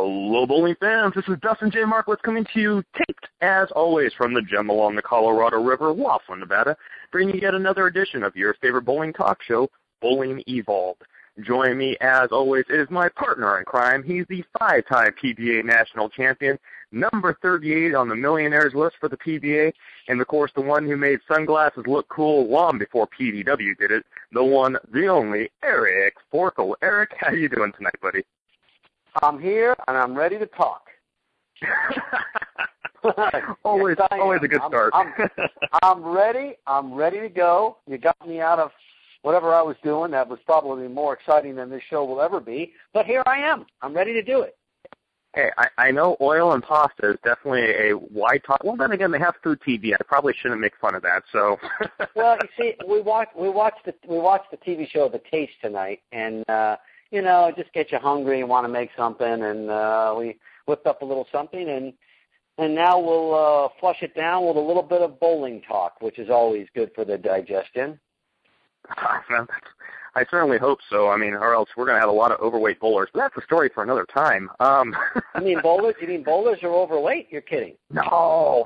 Hello, bowling fans. This is Dustin J. Markowitz coming to you, taped, as always, from the gem along the Colorado River, Laughlin, Nevada, bringing you yet another edition of your favorite bowling talk show, Bowling Evolved. Joining me, as always, is my partner in crime. He's the 5-time PBA national champion, number 38 on the millionaires list for the PBA, and, of course, the one who made sunglasses look cool long before PDW did it, the one, the only, Eric Forkel. Eric, how you doing tonight, buddy? I'm here, and I'm ready to talk. always a good start. I'm ready. I'm ready to go. You got me out of whatever I was doing. That was probably more exciting than this show will ever be. But here I am. I'm ready to do it. Hey, I know oil and pasta is definitely a wide talk. Well, then again, they have food TV. I probably shouldn't make fun of that. So. Well, you see, we watched the TV show The Taste tonight, and you know, it just gets you hungry and want to make something, and we whipped up a little something, and now we'll flush it down with a little bit of bowling talk, which is always good for the digestion. I certainly hope so. I mean, or else we're going to have a lot of overweight bowlers. But that's a story for another time. You mean bowlers? You mean bowlers are overweight? You're kidding. No.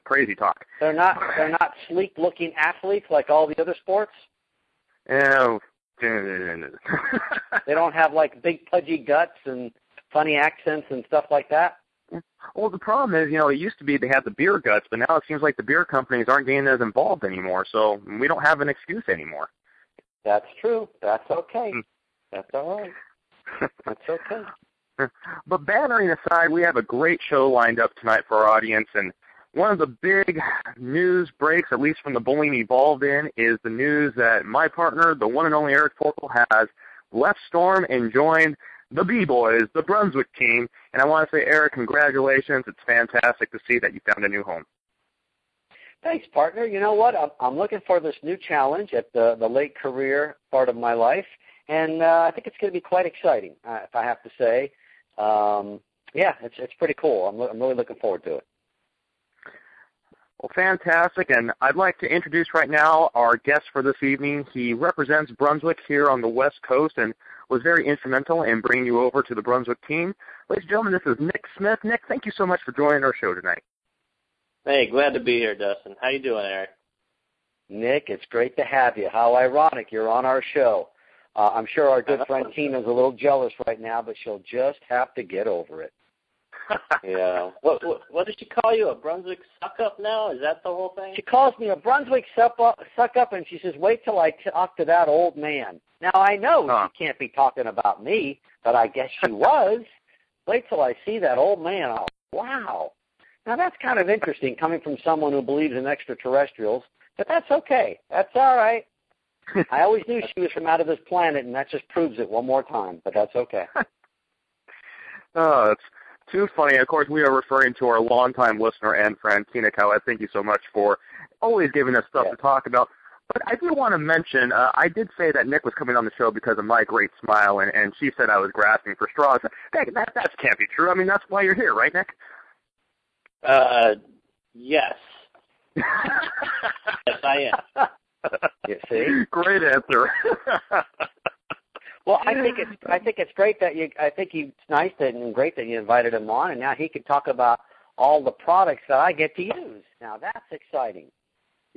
Crazy talk. They're not sleek-looking athletes like all the other sports? Yeah. They don't have, like, big pudgy guts and funny accents and stuff like that? Well, the problem is, you know, it used to be they had the beer guts, but now it seems like the beer companies aren't getting as involved anymore, so we don't have an excuse anymore. That's true. That's okay. That's all right. That's okay. But bantering aside, we have a great show lined up tonight for our audience, and one of the big news breaks, at least from the Bowling Evolved in, is the news that my partner, the one and only Eric Forkel, has left Storm and joined the B-Boys, the Brunswick team. And I want to say, Eric, congratulations. It's fantastic to see that you found a new home. Thanks, partner. You know what? I'm looking for this new challenge at the late career part of my life, and I think it's going to be quite exciting, if I have to say. Yeah, it's pretty cool. I'm really looking forward to it. Well, fantastic, and I'd like to introduce right now our guest for this evening. He represents Brunswick here on the West Coast and was very instrumental in bringing you over to the Brunswick team. Ladies and gentlemen, this is Nick Smith. Nick, thank you so much for joining our show tonight. Hey, glad to be here, Dustin. How you doing, Eric? Nick, it's great to have you. How ironic you're on our show. I'm sure our good friend Tina's a little jealous right now, but she'll just have to get over it. Yeah. What does she call you, a Brunswick suck-up now? Is that the whole thing? She calls me a Brunswick suck-up, and she says, wait till I talk to that old man. Now, I know she can't be talking about me, but I guess she was. Wait till I see that old man. Oh, wow. Now, that's kind of interesting coming from someone who believes in extraterrestrials, but that's okay. That's all right. I always knew she was from out of this planet, and that just proves it one more time, but that's okay. Oh, it's too funny. Of course, we are referring to our longtime listener and friend, Tina Cowett. Thank you so much for always giving us stuff to talk about. But I do want to mention, I did say that Nick was coming on the show because of my great smile, and she said I was grasping for straws. That can't be true. I mean, that's why you're here, right, Nick? Yes. Yes, I am. You see? Great answer. Well, I think it's great that it's nice and great that you invited him on, and now he can talk about all the products that I get to use. Now that's exciting.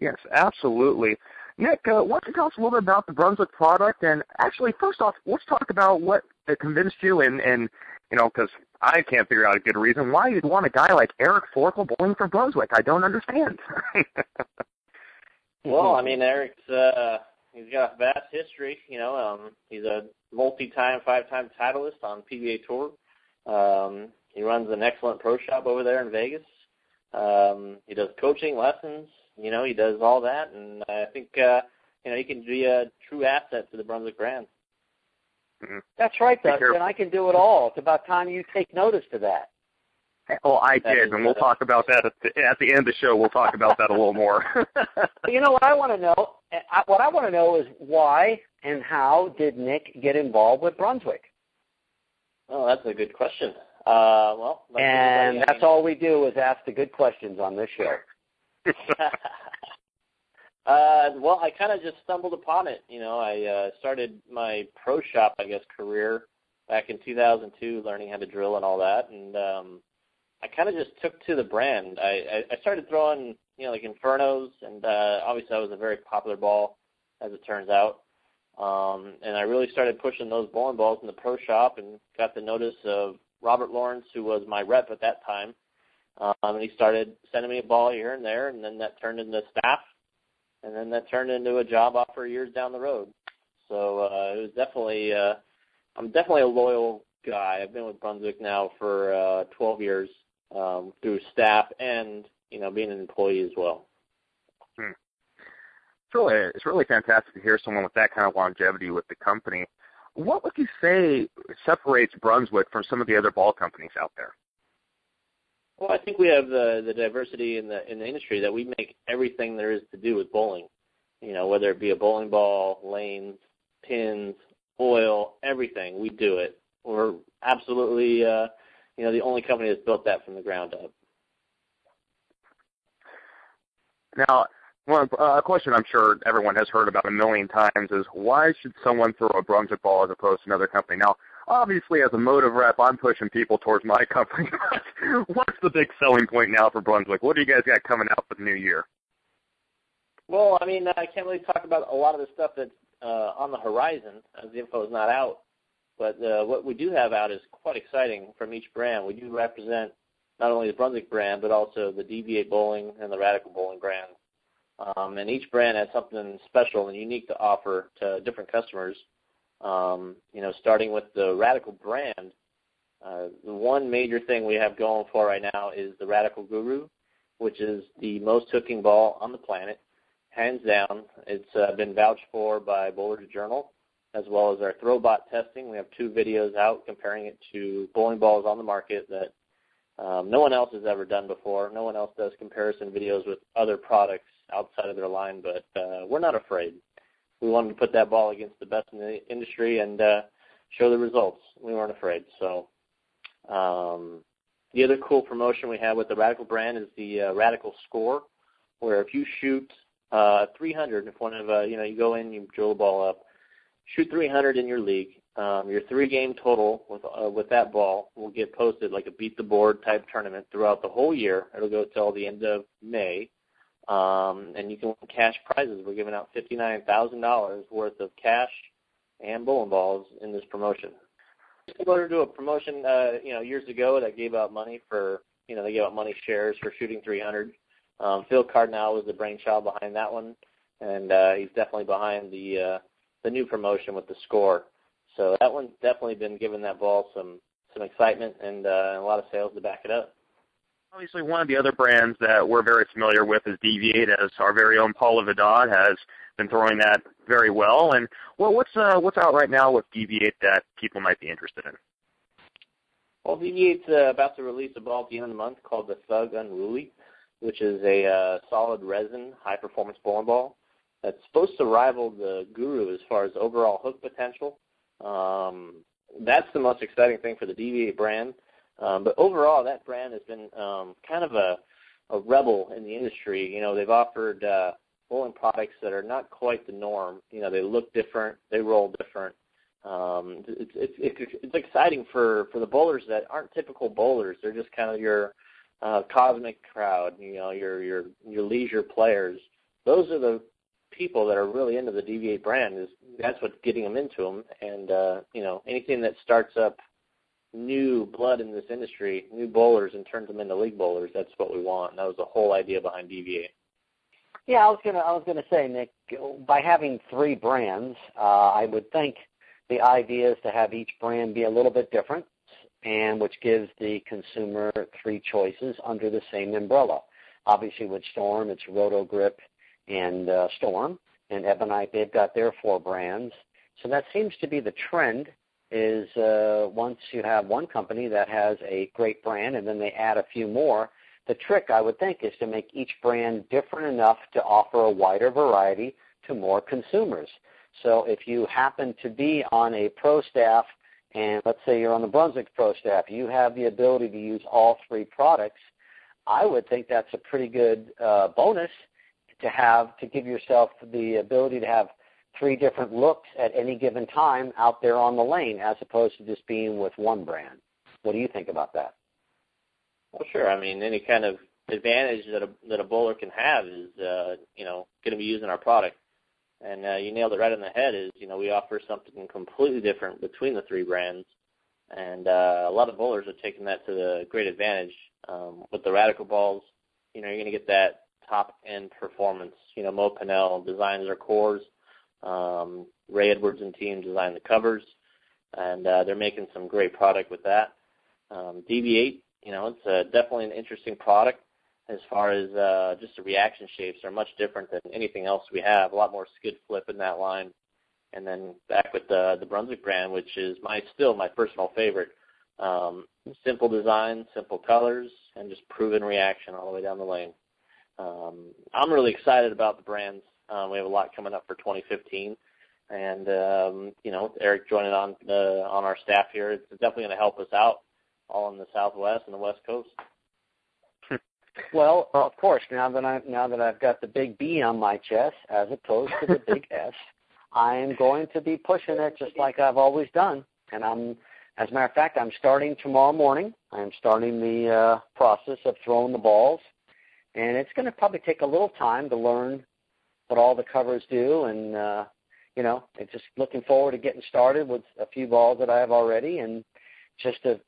Yes, absolutely. Nick, why don't you tell us a little bit about the Brunswick product? And actually, first off, let's talk about what convinced you, and you know, because I can't figure out a good reason why you'd want a guy like Eric Forkel bowling for Brunswick. I don't understand. Well, I mean, Eric's he's got a vast history. You know, he's a multi-time, 5-time titleist on PBA Tour. He runs an excellent pro shop over there in Vegas. He does coaching, lessons. You know, he does all that, and I think you know, he can be a true asset to the Brunswick brand. Mm-hmm. That's right, Dustin. I can do it all. It's about time you take notice to that. Oh, I did, and we'll talk about that at the end of the show. We'll talk about that a little more. You know what I want to know? What I want to know is why and how did Nick get involved with Brunswick? Oh, that's a good question. Well, that's all we do is ask the good questions on this show. Well, I kind of just stumbled upon it. You know, I started my pro shop, I guess, career back in 2002, learning how to drill and all that. And I kind of just took to the brand. I started throwing, like Infernos, and obviously that was a very popular ball, as it turns out. And I really started pushing those bowling balls in the pro shop and got the notice of Robert Lawrence, who was my rep at that time. And he started sending me a ball here and there, and then that turned into staff, and then that turned into a job offer years down the road. So it was definitely, I'm definitely a loyal guy. I've been with Brunswick now for 12 years through staff and, being an employee as well. It's really fantastic to hear someone with that kind of longevity with the company. What would you say separates Brunswick from some of the other ball companies out there? Well, I think we have the diversity in the industry that we make everything there is to do with bowling. Whether it be a bowling ball, lanes, pins, oil, everything, we do it. We're absolutely, the only company that's built that from the ground up. Now, a question I'm sure everyone has heard about a million times is, why should someone throw a Brunswick ball as opposed to another company? Now, obviously, as a motive rep, I'm pushing people towards my company. What's the big selling point now for Brunswick? What do you guys got coming out for the new year? Well, I can't really talk about a lot of the stuff that's on the horizon, as the info is not out. But what we do have out is quite exciting from each brand. We do represent not only the Brunswick brand, but also the Deviate Bowling and the Radical Bowling brand. And each brand has something special and unique to offer to different customers. Starting with the Radical brand, the one major thing we have going for right now is the Radical Guru, which is the most hooking ball on the planet, hands down. It's been vouched for by Bowler's Journal, as well as our Throwbot testing. We have 2 videos out comparing it to bowling balls on the market that no one else has ever done before. No one else does comparison videos with other products outside of their line, but we're not afraid. We wanted to put that ball against the best in the industry and show the results. We weren't afraid. So the other cool promotion we have with the Radical brand is the Radical Score, where if you shoot 300, if one of you go in, you drill the ball up, shoot 300 in your league, your 3-game total with that ball will get posted like a beat the board type tournament throughout the whole year. It'll go till the end of May. And you can win cash prizes. We're giving out $59,000 worth of cash and bowling balls in this promotion. Similar to a promotion, years ago that gave out money for, they gave out money shares for shooting 300. Phil Cardinal was the brainchild behind that one, and he's definitely behind the new promotion with the Score. So that one's definitely been giving that ball some excitement and a lot of sales to back it up. Obviously, one of the other brands that we're very familiar with is Deviate, as our very own Paula Vidal has been throwing that very well. And what's out right now with Deviate that people might be interested in? Well, Deviate's about to release a ball at the end of the month called the Thug Unruly, which is a solid resin, high-performance bowling ball that's supposed to rival the Guru as far as overall hook potential. That's the most exciting thing for the Deviate brand. But overall, that brand has been kind of a rebel in the industry. They've offered bowling products that are not quite the norm. They look different, they roll different. It's exciting for the bowlers that aren't typical bowlers. They're just kind of your cosmic crowd. Your leisure players. Those are the people that are really into the Deviate brand. That's what's getting them into them. And anything that starts up new blood in this industry, new bowlers, and turns them into league bowlers, that's what we want. And that was the whole idea behind Deviate. Yeah, I was gonna say, Nick, by having 3 brands, I would think the idea is to have each brand be a little bit different, and which gives the consumer 3 choices under the same umbrella. Obviously, with Storm, it's Roto Grip and Storm, and Ebonite, they've got their 4 brands. So that seems to be the trend. Is once you have one company that has a great brand and then they add a few more, the trick, I would think, is to make each brand different enough to offer a wider variety to more consumers. So if you happen to be on a pro staff, and let's say you're on the Brunswick pro staff, you have the ability to use all 3 products, I would think that's a pretty good bonus to have, to give yourself the ability to have 3 different looks at any given time out there on the lane, as opposed to just being with one brand. What do you think about that? Well, sure. I mean, any kind of advantage that a bowler can have is, going to be using our product. And you nailed it right on the head is, we offer something completely different between the 3 brands. And a lot of bowlers are taking that to the great advantage. With the Radical balls, you're going to get that top-end performance. Mo Pinnell designs our cores. Ray Edwards and team designed the covers. And they're making some great product with that. DV8, it's definitely an interesting product as far as just the reaction shapes are much different than anything else we have. A lot more skid flip in that line. And then back with the Brunswick brand, which is still my personal favorite. Simple design, simple colors, and just proven reaction all the way down the lane. I'm really excited about the brands. We have a lot coming up for 2015. And, with Eric joining on our staff here, it's definitely going to help us out all in the Southwest and the West Coast. Well, of course, now that I've got the big B on my chest as opposed to the big S, I am going to be pushing it just like I've always done. And as a matter of fact, I'm starting tomorrow morning. I'm starting the process of throwing the balls. And it's going to probably take a little time to learn what all the covers do. And, it's just looking forward to getting started with a few balls that I have already and just to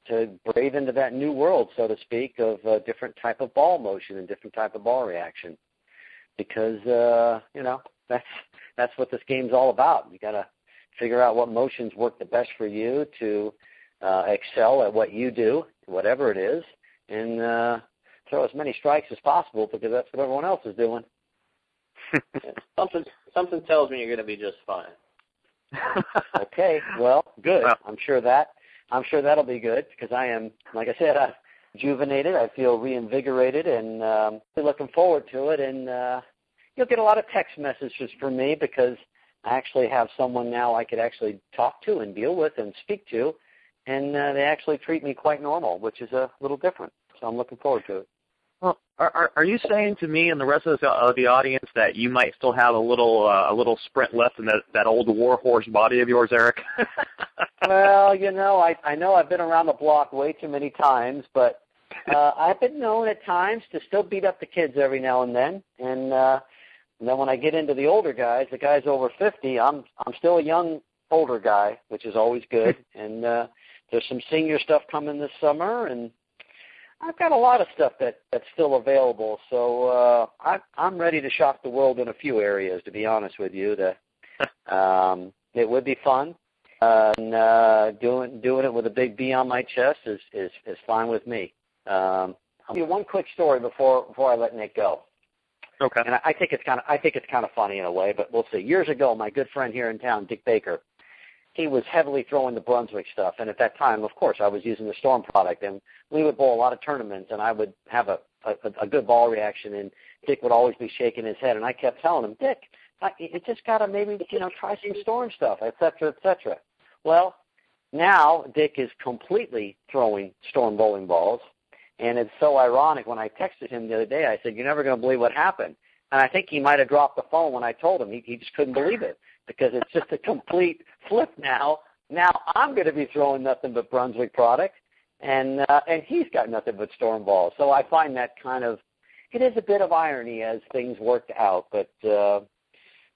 brave into that new world, so to speak, of a different type of ball motion and different type of ball reaction. Because, that's what this game's all about. You got to figure out what motions work the best for you to excel at what you do, whatever it is, and throw as many strikes as possible because that's what everyone else is doing. Something tells me you're going to be just fine. Okay, well, good. I'm sure that'll be good because I am, like I said, I'm rejuvenated. I feel reinvigorated and looking forward to it. And you'll get a lot of text messages from me because I actually have someone now I could actually talk to and deal with and speak to, and they actually treat me quite normal, which is a little different. So I'm looking forward to it. Well, are you saying to me and the rest of the audience that you might still have a little sprint left in that old warhorse body of yours, Eric? Well, I know I've been around the block way too many times, but I've been known at times to still beat up the kids every now and then. And then when I get into the older guys, the guys over 50, I'm still a young older guy, which is always good. And there's some senior stuff coming this summer, and I've got a lot of stuff that's still available. So I'm ready to shock the world in a few areas, to be honest with you. It would be fun. And doing it with a big B on my chest is fine with me. I'll give you one quick story before I let Nick go. Okay. And I think it's kind of funny in a way, but we'll see. Years ago, my good friend here in town, Dick Baker, he was heavily throwing the Brunswick stuff, and at that time, of course, I was using the Storm product, and we would bowl a lot of tournaments, and I would have a good ball reaction, and Dick would always be shaking his head, and I kept telling him, Dick, you just got to maybe try some Storm stuff, et cetera, et cetera. Well, now Dick is completely throwing Storm bowling balls, and it's so ironic. When I texted him the other day, I said, "You're never going to believe what happened." And I think he might have dropped the phone when I told him. He just couldn't believe it because it's just a complete flip now. Now I'm going to be throwing nothing but Brunswick product, and he's got nothing but Storm balls. So I find that it is a bit of irony as things worked out, but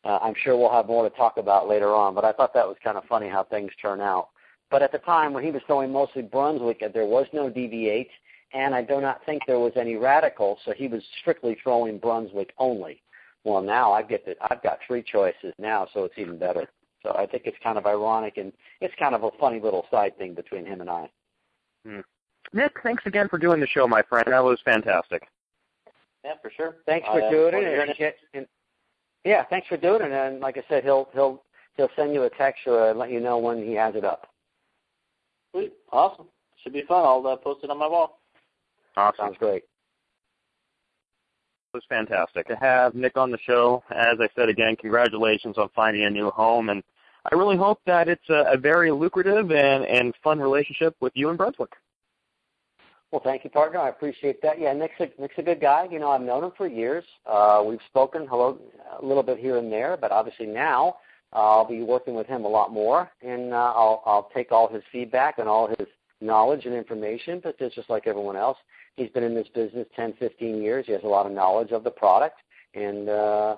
I'm sure we'll have more to talk about later on. But I thought that was kind of funny how things turn out. But at the time when he was throwing mostly Brunswick, there was no DV8, and I do not think there was any Radical, so he was strictly throwing Brunswick only. Well, now I've got 3 choices now, so it's even better. So I think it's kind of ironic, and it's kind of a funny little side thing between him and I. Nick, thanks again for doing the show, my friend. That was fantastic. Yeah, for sure. Thanks for doing it. Yeah, thanks for doing it. And like I said, he'll send you a text or let you know when he has it up. Sweet. Awesome. Should be fun. I'll post it on my wall. Awesome. Sounds great. It was fantastic to have Nick on the show. As I said again, congratulations on finding a new home, and I really hope that it's a very lucrative and fun relationship with you and Brunswick. Well, thank you, partner. I appreciate that. Yeah, Nick's a good guy. I've known him for years. We've spoken a little bit here and there, but obviously now I'll be working with him a lot more, and I'll take all his feedback and all his knowledge and information, but just like everyone else, he's been in this business 10, 15 years. He has a lot of knowledge of the product, and I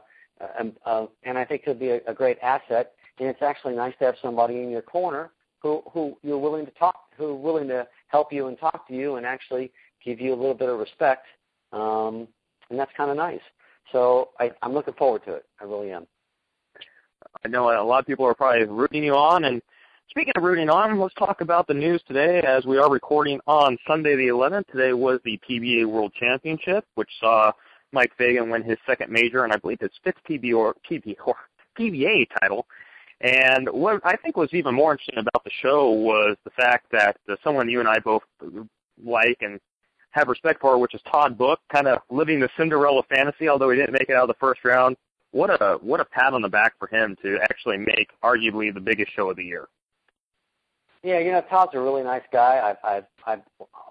think he'll be a great asset. And it's actually nice to have somebody in your corner who you're willing to talk, who's willing to help you and talk to you and actually give you a little bit of respect, and that's kind of nice. So I'm looking forward to it. I really am. I know a lot of people are probably rooting you on, and speaking of rooting on, let's talk about the news today as we are recording on Sunday the 11th. Today was the PBA World Championship, which saw Mike Fagan win his second major, and I believe his fifth PBA title. And what I think was even more interesting about the show was the fact that someone you and I both like and have respect for, which is Todd Book, kind of living the Cinderella fantasy, although he didn't make it out of the first round. What a pat on the back for him to actually make arguably the biggest show of the year. Yeah, Todd's a really nice guy.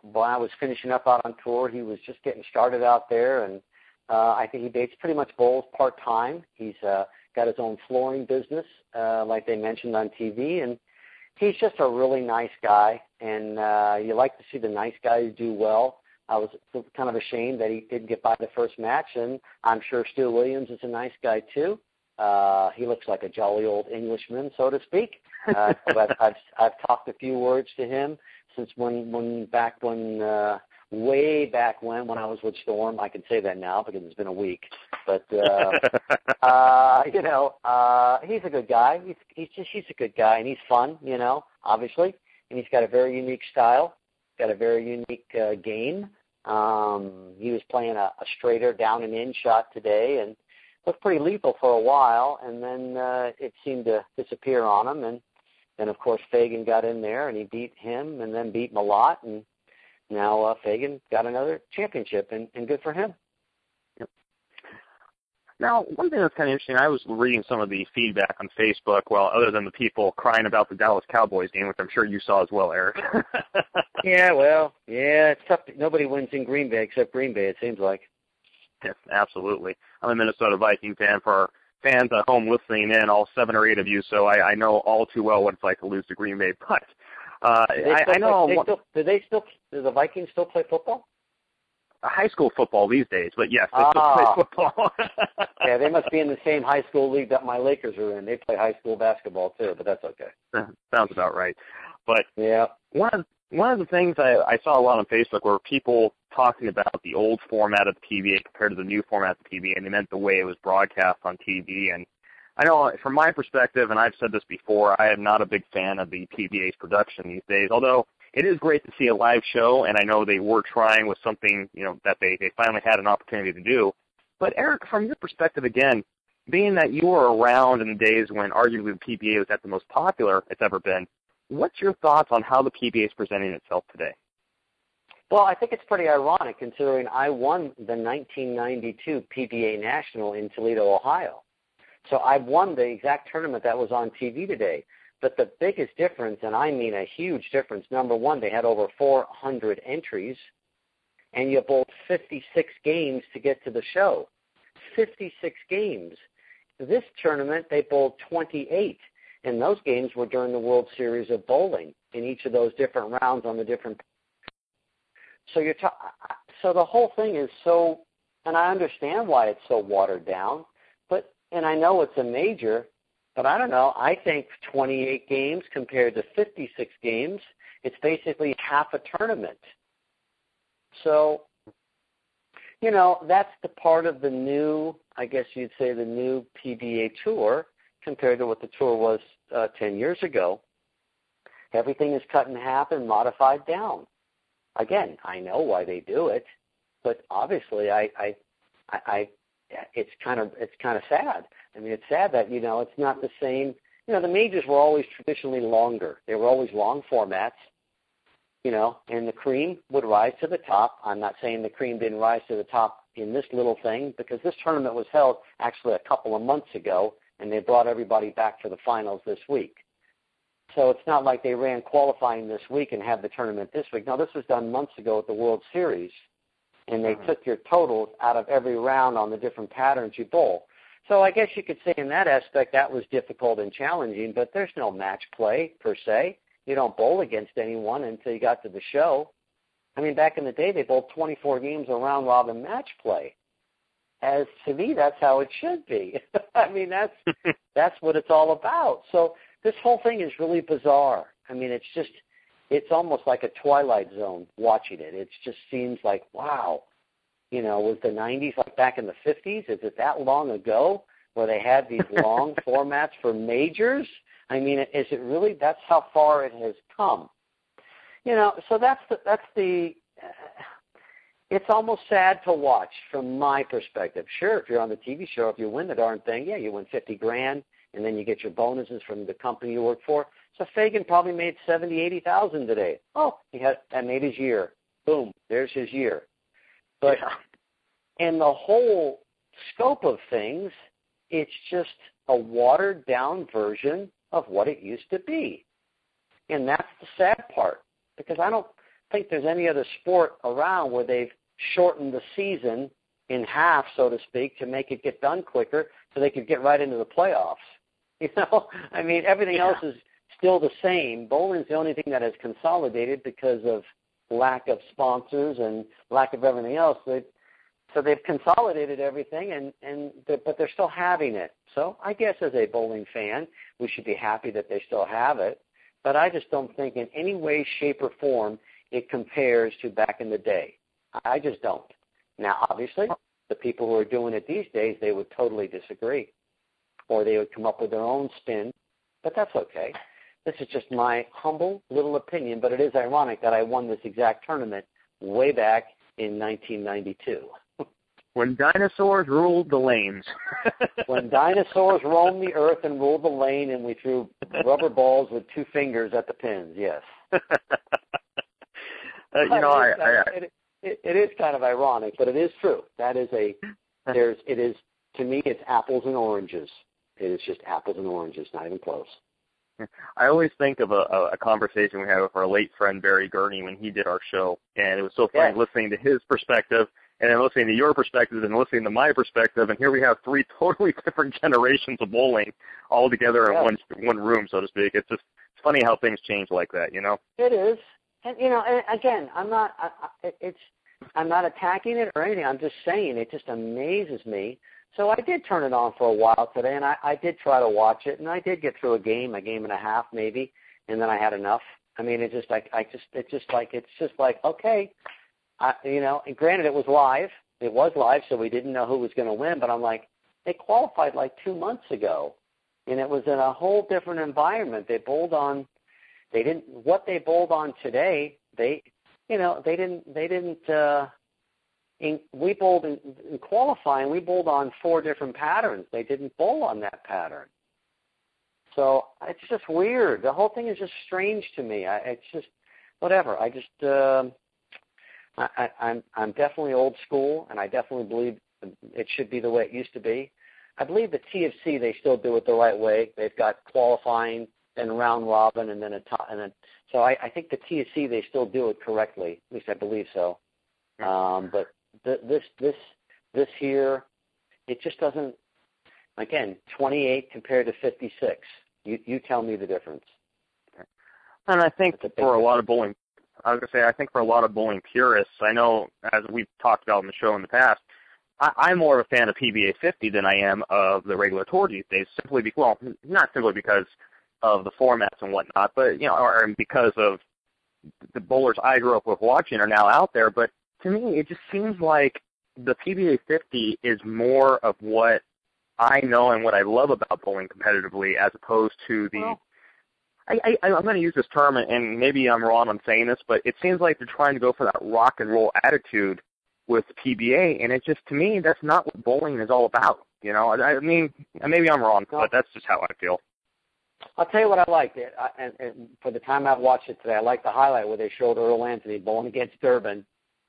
When I was finishing up out on tour, he was just getting started out there, and I think he dates pretty much bowls part-time. He's got his own flooring business, like they mentioned on TV, and he's just a really nice guy, and you like to see the nice guys do well. I was kind of ashamed that he didn't get by the first match, and I'm sure Stu Williams is a nice guy too. He looks like a jolly old Englishman, so to speak. But I've talked a few words to him since way back when I was with Storm. I can say that now because it's been a week. But he's a good guy. He's a good guy, and he's fun, obviously. And he's got a very unique style. Got a very unique game. He was playing a straighter down and in shot today, and looked pretty lethal for a while, and then it seemed to disappear on him. And then, of course, Fagan got in there, and he beat him and then beat him a lot, and now Fagan got another championship, and good for him. Yep. Now, one thing that's kind of interesting, I was reading some of the feedback on Facebook, well, other than the people crying about the Dallas Cowboys game, which I'm sure you saw as well, Eric. It's tough. Nobody wins in Green Bay except Green Bay, it seems like. Yes, absolutely. I'm a Minnesota Viking fan. For our fans at home listening in, all 7 or 8 of you, so I know all too well what it's like to lose to Green Bay. But I know. Do the Vikings still play football? High school football these days, but yes, they still play football. Yeah, they must be in the same high school league that my Lakers are in. They play high school basketball too, but that's okay. Sounds about right. But yeah, one of the things I saw a lot on Facebook were people talking about the old format of the PBA compared to the new format of the PBA, and they meant the way it was broadcast on TV. And I know from my perspective, and I've said this before, I am not a big fan of the PBA's production these days, although it is great to see a live show, and I know they were trying with something, that they finally had an opportunity to do. But Eric, from your perspective again, being that you were around in the days when arguably the PBA was at the most popular it's ever been, what's your thoughts on how the PBA is presenting itself today? Well, I think it's pretty ironic considering I won the 1992 PBA National in Toledo, Ohio. So I won the exact tournament that was on TV today. But the biggest difference, and I mean a huge difference, number one, they had over 400 entries, and you bowled 56 games to get to the show. 56 games. This tournament, they bowled 28, and those games were during the World Series of Bowling in each of those different rounds on the different. So so the whole thing is so, and I understand why it's so watered down, and I know it's a major. But I don't know. I think 28 games compared to 56 games, it's basically half a tournament. So, that's the part of the new, I guess you'd say, the new PBA tour compared to what the tour was 10 years ago. Everything is cut in half and modified down. Again, I know why they do it, but obviously it's kind of sad. I mean, it's sad that, it's not the same. The majors were always traditionally longer. They were always long formats, and the cream would rise to the top. I'm not saying the cream didn't rise to the top in this little thing because this tournament was held actually a couple of months ago, and they brought everybody back for the finals this week. So it's not like they ran qualifying this week and had the tournament this week. No, this was done months ago at the World Series, and they took your totals out of every round on the different patterns you bowl. So I guess you could say in that aspect that was difficult and challenging, but there's no match play per se. You don't bowl against anyone until you got to the show. I mean, back in the day, they bowled 24 games of round-robin match play. As to me, that's how it should be. I mean, that's what it's all about. So this whole thing is really bizarre. I mean, it's almost like a Twilight Zone watching it. It just seems like, wow, was the 90s like back in the 50s? Is it that long ago where they had these long formats for majors? I mean, is it really? That's how far it has come. So that's the it's almost sad to watch from my perspective. Sure, if you're on the TV show, if you win the darn thing, yeah, you win $50,000, and then you get your bonuses from the company you work for. So Fagan probably made $70,000, $80,000 today. Oh, that made his year. Boom, there's his year. But in the whole scope of things, it's just a watered-down version of what it used to be. And that's the sad part, because I don't think there's any other sport around where they've shortened the season in half, so to speak, to make it get done quicker so they could get right into the playoffs. I mean, everything else is still the same. Bowling's the only thing that has consolidated because of lack of sponsors and lack of everything else. So they've consolidated everything, but they're still having it. So I guess as a bowling fan, we should be happy that they still have it. But I just don't think in any way, shape, or form it compares to back in the day. I just don't. Now, obviously, the people who are doing it these days, they would totally disagree, or they would come up with their own spin, but that's okay. This is just my humble little opinion, but it is ironic that I won this exact tournament way back in 1992. When dinosaurs ruled the lanes. When dinosaurs roamed the earth and ruled the lane, and we threw rubber balls with two fingers at the pins, yes. It is kind of ironic, but it is true. To me, it's apples and oranges. It is just apples and oranges, not even close. I always think of a conversation we had with our late friend Barry Gurney when he did our show, and it was so funny listening to his perspective, and then listening to your perspective, and listening to my perspective, and here we have three totally different generations of bowling all together in one room, so to speak. It's funny how things change like that, It is. And, and again, I'm not attacking it or anything. I'm just saying it just amazes me. So I did turn it on for a while today, and I did try to watch it, and I did get through a game and a half maybe, and then I had enough. I mean, it's just like okay, and granted it was live. It was live, so we didn't know who was going to win, but I'm like, they qualified like 2 months ago, and it was in a whole different environment. They bowled on. What they bowled on today, we bowled in qualifying, we bowled on 4 different patterns. They didn't bowl on that pattern. So it's just weird. The whole thing is just strange to me. It's just whatever. I'm definitely old school, and I definitely believe it should be the way it used to be. I believe the TFC, they still do it the right way. They've got qualifying, then round robin, and then so I think the TFC, they still do it correctly. At least I believe so. But this here, it just doesn't. Again, 28 compared to 56. You tell me the difference. And I think for a lot of bowling, I was going to say, I think for a lot of bowling purists, I know as we've talked about in the show in the past, I'm more of a fan of PBA 50 than I am of the regular tour these days. Not simply because of the formats and whatnot, but or because of the bowlers I grew up with watching are now out there. But to me, it just seems like the PBA 50 is more of what I know and what I love about bowling competitively, as opposed to the. I'm going to use this term, and maybe I'm wrong on saying this, but it seems like they're trying to go for that rock and roll attitude with the PBA, and it just, to me, that's not what bowling is all about. I mean, maybe I'm wrong, but that's just how I feel. I'll tell you what I liked. And for the time I've watched it today, I liked the highlight where they showed Earl Anthony bowling against Durbin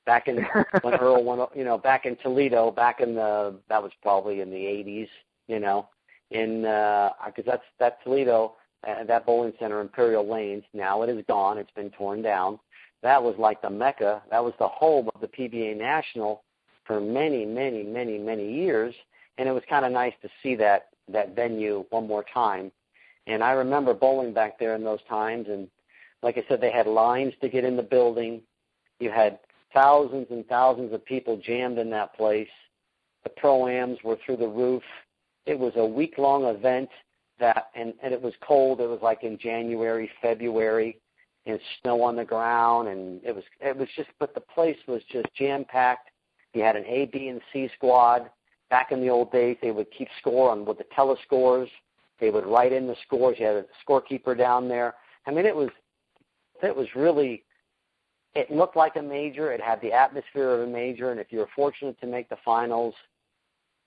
back in when Earl went, back in Toledo, that was probably in the 80s, because that's Toledo, that bowling center, Imperial Lanes. Now it is gone. It's been torn down. That was like the Mecca. That was the home of the PBA National for many, many, many, many years. and it was kind of nice to see that venue one more time. And I remember bowling back there in those times, and like I said, they had lines to get in the building. You had thousands and thousands of people jammed in that place. The pro-ams were through the roof. It was a week-long event, and it was cold. It was like in January, February, and snow on the ground, and it was just, but the place was just jam-packed. You had an A, B, and C squad. Back in the old days, they would keep score with the telescores. They would write in the scores. You had a scorekeeper down there. I mean, it was really, it looked like a major. It had the atmosphere of a major, and if you were fortunate to make the finals,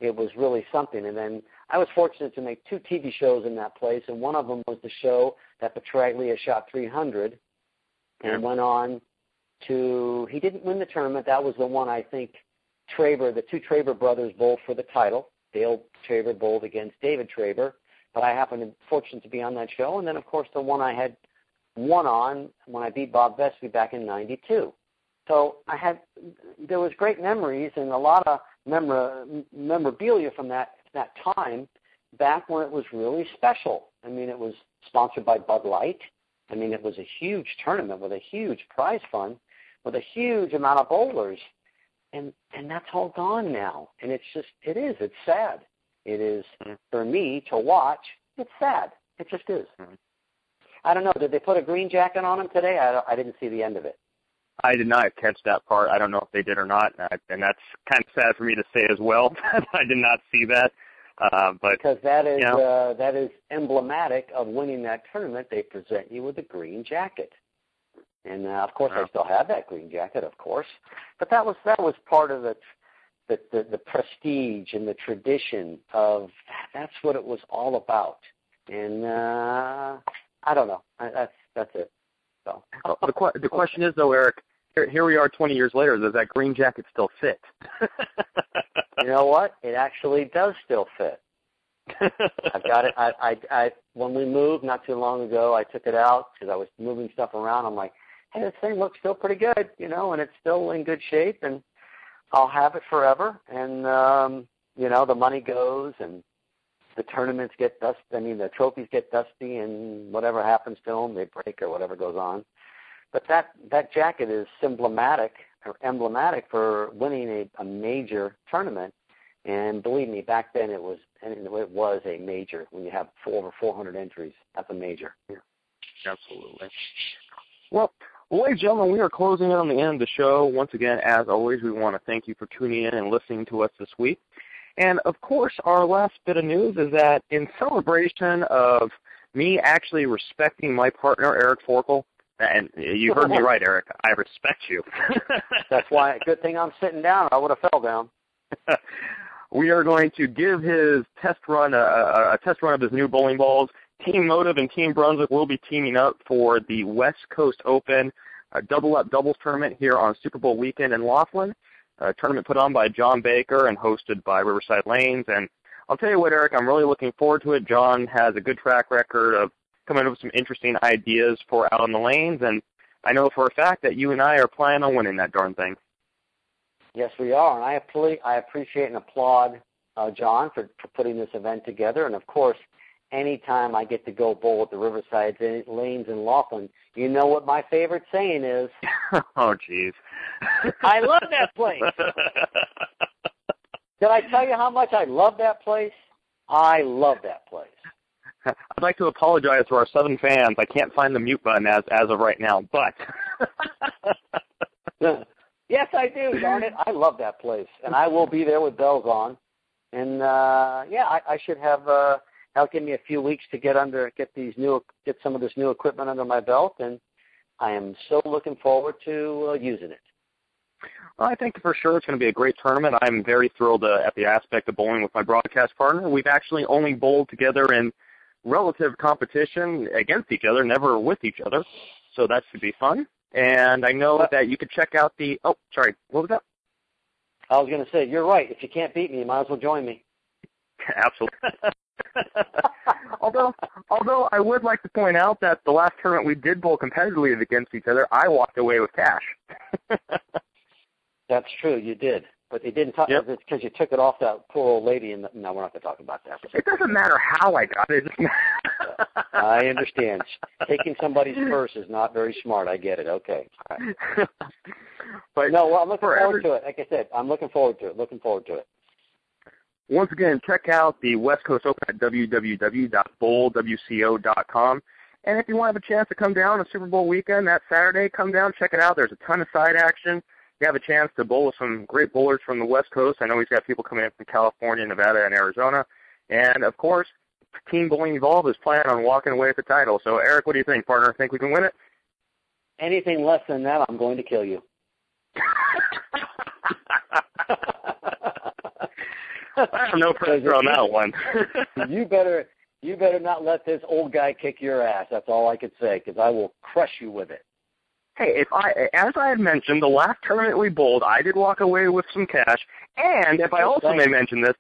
it was really something. And then I was fortunate to make 2 TV shows in that place, and one of them was the show that Petraglia shot 300 and went on to, he didn't win the tournament. That was the one, I think, the 2 Traber brothers bowled for the title. Dale Traber bowled against David Traber, but I happened to be fortunate to be on that show. And then, of course, the one I had won on when I beat Bob Vesby back in '92. So there was great memories and a lot of memorabilia from that time back when it was really special. I mean, it was sponsored by Bud Light. I mean, it was a huge tournament with a huge prize fund, with a huge amount of bowlers. And that's all gone now. And it's sad. It is, for me to watch, it's sad. It just is. I don't know. Did they put a green jacket on him today? I didn't see the end of it. I did not catch that part. I don't know if they did or not, and that's kind of sad for me to say as well. I did not see that. But because that is emblematic of winning that tournament. They present you with a green jacket. And, of course, I still have that green jacket, of course. But that was part of the prestige and the tradition of that's what it was all about. And I don't know. That's it. So the question is, though, Eric, here we are 20 years later. Does that green jacket still fit? You know what? It actually does still fit. I've got it. I when we moved not too long ago, I took it out because I was moving stuff around. I'm like, hey, this thing looks still pretty good, and it's still in good shape, and I'll have it forever. And, the money goes, and the tournaments get dusty. I mean, the trophies get dusty, and whatever happens to them, they break or whatever goes on. But that jacket is emblematic for winning a major tournament. And believe me, back then it was a major. When you have over 400 entries, that's a major. Yeah, absolutely. Well, ladies and gentlemen, we are closing in on the end of the show. Once again, as always, we want to thank you for tuning in and listening to us this week. And, of course, our last bit of news is that in celebration of me actually respecting my partner, Eric Forkel, and you heard me right, Eric, I respect you. That's why, good thing I'm sitting down. I would have fell down. We are going to give his test run, a test run of his new bowling balls. Team Motive and Team Brunswick will be teaming up for the West Coast Open, a double-up doubles tournament here on Super Bowl weekend in Laughlin, a tournament put on by John Baker and hosted by Riverside Lanes. And I'll tell you what, Eric, I'm really looking forward to it. John has a good track record of coming up with some interesting ideas for out on the lanes, and I know for a fact that you and I are planning on winning that darn thing. Yes, we are, and I appreciate and applaud John for putting this event together. And, of course, anytime I get to go bowl at the Riverside Lanes in Laughlin, you know what my favorite saying is? Oh, jeez. I love that place. Did I tell you how much I love that place? I love that place. I'd like to apologize to our 7 fans. I can't find the mute button as of right now, but... Yes, I do, darn it. I love that place, and I will be there with bells on. And, I should have... That'll give me a few weeks to get some of this new equipment under my belt, and I am so looking forward to using it. Well, I think for sure it's going to be a great tournament. I'm very thrilled at the aspect of bowling with my broadcast partner. We've actually only bowled together in relative competition against each other, never with each other, so that should be fun. And I know that you could check out the... Oh, sorry, what was that? I was going to say, you're right. If you can't beat me, you might as well join me. Absolutely. Although I would like to point out that the last tournament we did bowl competitively against each other, I walked away with cash. That's true, you did. But they didn't talk. It's because you took it off that poor old lady. And no, we're not going to talk about that. It doesn't matter how I got it. I understand. Taking somebody's purse is not very smart. I get it. Okay. All right. But no, well, I'm looking forward to it. Like I said, I'm looking forward to it. Once again, check out the West Coast Open at www.bowlwco.com. And if you want to have a chance to come down on Super Bowl weekend that Saturday, come down, check it out. There's a ton of side action. You have a chance to bowl with some great bowlers from the West Coast. I know he's got people coming in from California, Nevada, and Arizona. And, of course, Team Bowling Evolve is planning on walking away with the title. So, Eric, what do you think, partner? Think we can win it? Anything less than that, I'm going to kill you. I have no pressure on that one. You better not let this old guy kick your ass. That's all I could say, because I will crush you with it. Hey, as I had mentioned, the last tournament we bowled, I did walk away with some cash. And if I also may mention this,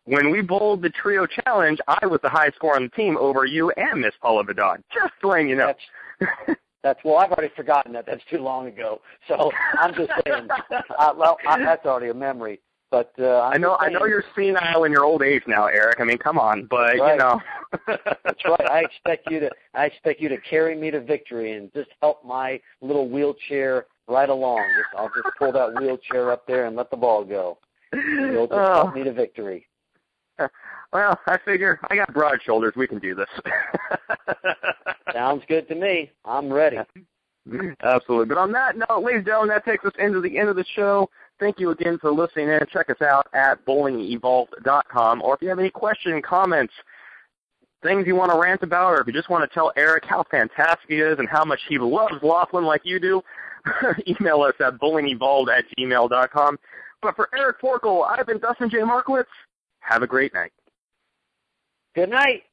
when we bowled the Trio Challenge, I was the high score on the team over you and Miss Paula Vidal. Just letting you know. Well, I've already forgotten that. That's too long ago. So I'm just saying. That's already a memory. But I know you're senile in your old age now, Eric. I mean, come on, but right. You know. That's right. I expect you to carry me to victory and just help my little wheelchair right along. I'll just pull that wheelchair up there and let the ball go. You'll just help me to victory. Well, I figure I got broad shoulders. We can do this. Sounds good to me. I'm ready. Absolutely. But on that note, ladies and gentlemen, that takes us into the end of the show. Thank you again for listening in. Check us out at bowlingevolved.com. Or if you have any questions, comments, things you want to rant about, or if you just want to tell Eric how fantastic he is and how much he loves Laughlin like you do, email us at bowlingevolved@gmail.com. But for Eric Forkel, I've been Dustin J. Markowitz. Have a great night. Good night.